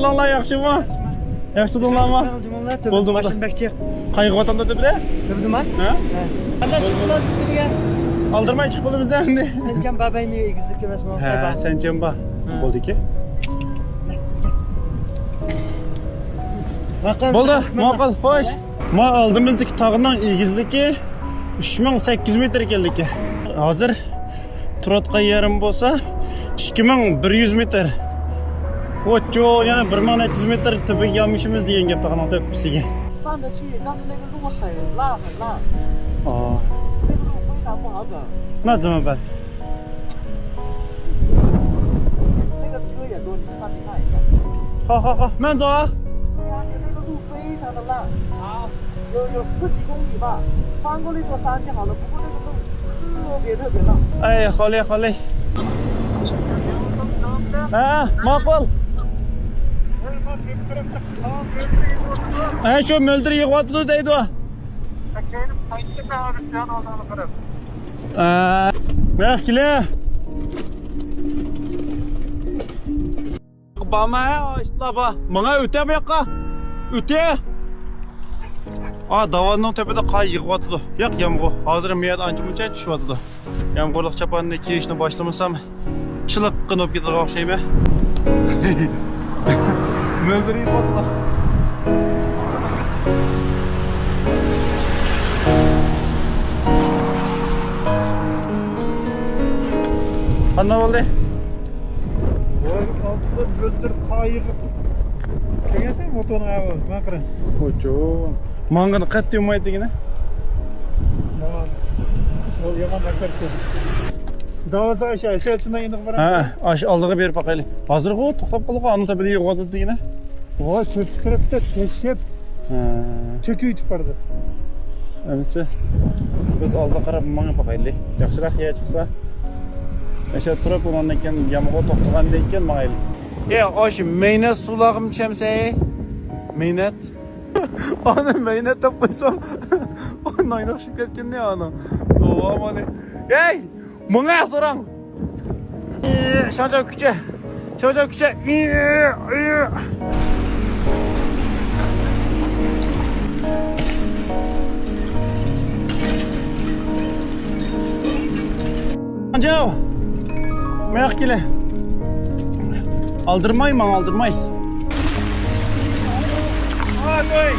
ahvolinglar yaxshimi? Yaxshi edinglarmi? Bo'ldi, Mashina bekchi. Qayerga o'tanda debdi? Debdimi? Ha? Qanday chiqib qolasiz burga? Aldirmay chiqib bo'libizda endi. Sen jam babayni egizlik emasmi? Ha, sen jamba. Bo'ldi-ki. Bo'ldi, ma'qul, xo'sh. Ma oldimizdagi tog'ning egizligi 3800 metr ekanligi. Hozir Turotqa yarim bo'lsa 2100 metr. Ocho, yana 1200 metr tepaga yamishimiz degan gap tog'ning tepasiga. 上得去，但是那个路很烂很烂，哦，那个路非常不好走，那怎么办？那个车也多，你上去看一看。好好好，慢走啊！对呀，你那个路非常的烂，啊，有10几公里吧，翻过那座山就好了。不过那个路特别烂。哎，好嘞好嘞。啊，ma'qul. Shu mo'ldir yig'yapti deydi u. Mehkile. Bama işte ba. Bana öte mi yakka? Öte. Davanın tepede qay yig'yapti. Yo'q, yomg'ir. Hozir miyat ancha-muncha tushyapti. Yomg'irlik chapanni kiyishni boshlamasam chiliq qilib ketadi o'xshaymi? Mo'ldir yig'yapti. Qanday bo'ldi? Altında böldür kayır. Kelsen motorun abi, makra. Ocho. Mangani qattiq yemaydigini? Tamam. O yaman açardı. Davası aşağı, selçinden indik var. Ha, aş aldığı berip bakaylı. Hazır qo'y, to'xtab qolib, anu tepede yig'yapti degini. O tört tarafta teşhep Ha. çökü yutib bardı. Endi biz oldiga qarab manga bakaylı. Yaxshiroq yer chiqsa. Aşa turib undan keyin yomg'ir to'xtagandan keyin mangayli. Osh meynat suvlag'im chamsay. Meynat. Ana meynat deb qo'ysam. Noynoq tushib ketganda ana. To'g'ri. Hey! Menga so'rang. Shuncha kucha. Shuncha kucha. Anjao. Mehkile. Aldırmay mı aldırmay? Hadi.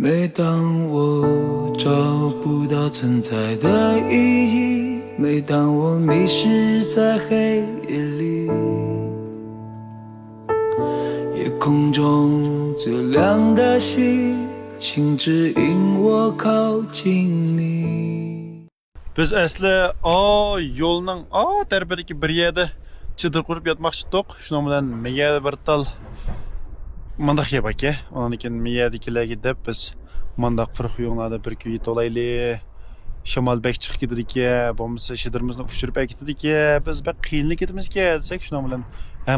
每当我找不到存在的意义，每当我迷失在黑夜里，夜空中最亮的星，请指引我靠近你。 Biz asli yo'lning tarafidagi bir yerda chidir qurib yotmoqchi edik. Shuning bilan miya bir tal mandaq yeb aka. Undan keyin miyadagilarga deb biz mandaq quruq yo'llarda bir kun yetib olayli. Shamol bek chiqib ketdik-ki, bo'lmasa shidirimizni ushirib ketdik-ki, biz bir qiyinlik ketimiz-ki desak, shuning bilan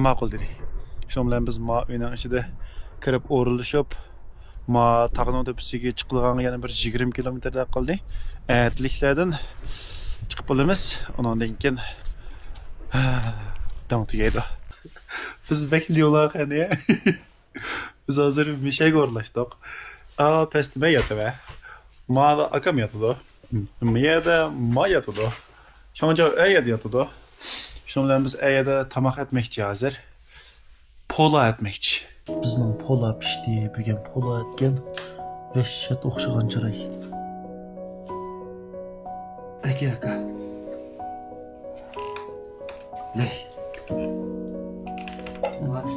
ma'qul dedik. Shuning bilan biz uyning ichida kirib o'rilishib, tog'ning tepasiga chiqilgan yana bir 20 kilometrda qoldik. Atliklardan chiqib olamiz. Undan keyin dam tugaydi. Biz bekliyorlar hani. Biz hozir mishaga o'rlashdik. Pastma yotdi. Ma'da akam yotdi. Miyada ma yotdi. Shuncha ayad yotdi. Shuning bilan biz ayada tamoq etmoqchi hozir. Pola etmoqchi. Bizning pola pishdi, bugun pola etgan. Vahshat o'xshagan chiroy. Aka. Ley. Mas